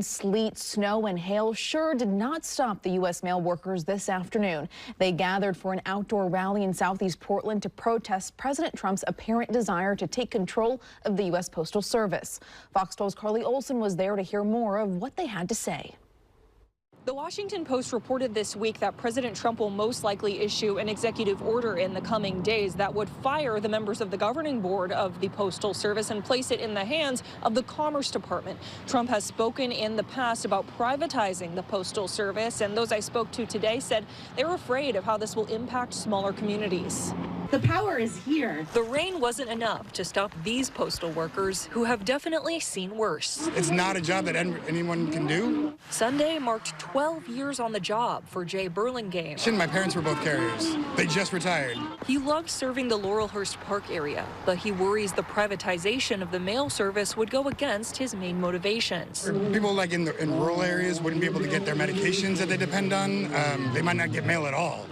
Sleet, snow, and hail sure did not stop the U.S. mail workers this afternoon. They gathered for an outdoor rally in southeast Portland to protest President Trump's apparent desire to take control of the U.S. Postal Service. Fox 12's Carly Olson was there to hear more of what they had to say. The Washington Post reported this week that President Trump will most likely issue an executive order in the coming days that would fire the members of the governing board of the Postal Service and place it in the hands of the Commerce Department. Trump has spoken in the past about privatizing the Postal Service, and those I spoke to today said they're afraid of how this will impact smaller communities. The power is here. The rain wasn't enough to stop these postal workers who have definitely seen worse. It's not a job that anyone can do. Sunday marked 12 years on the job for Jay Burlingame. My parents were both carriers. They just retired. He loved serving the Laurelhurst Park area, but he worries the privatization of the mail service would go against his main motivations. People like in rural areas wouldn't be able to get their medications that they depend on. They might not get mail at all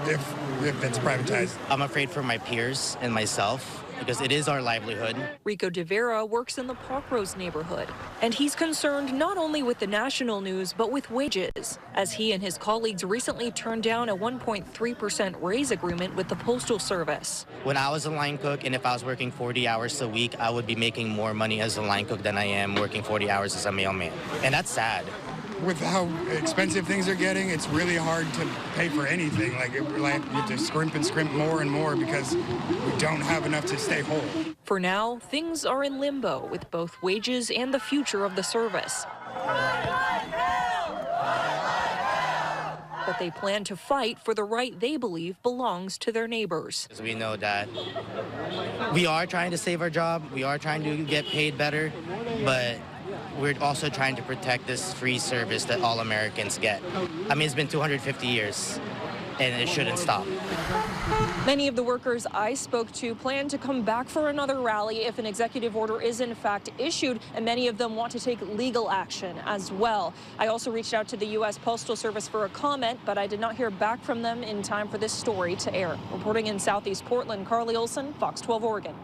if it's privatized. I'm afraid for my peers and myself because it is our livelihood. Rico De Vera works in the Parkrose neighborhood, and he's concerned not only with the national news, but with wages, as he and his colleagues recently turned down a 1.3% raise agreement with the Postal Service. When I was a line cook, and if I was working 40 hours a week, I would be making more money as a line cook than I am working 40 hours as a mailman. And that's sad. With how expensive things are getting, it's really hard to pay for anything. You have to scrimp and scrimp more and more because we don't have enough to stay whole. For now, things are in limbo with both wages and the future of the service. But they plan to fight for the right they believe belongs to their neighbors. We know that we are trying to save our job, we are trying to get paid better, but we're also trying to protect this free service that all Americans get. I mean, it's been 250 years, and it shouldn't stop. Many of the workers I spoke to plan to come back for another rally if an executive order is in fact issued, and many of them want to take legal action as well. I also reached out to the U.S. Postal Service for a comment, but I did not hear back from them in time for this story to air. Reporting in southeast Portland, Carly Olson, Fox 12 Oregon.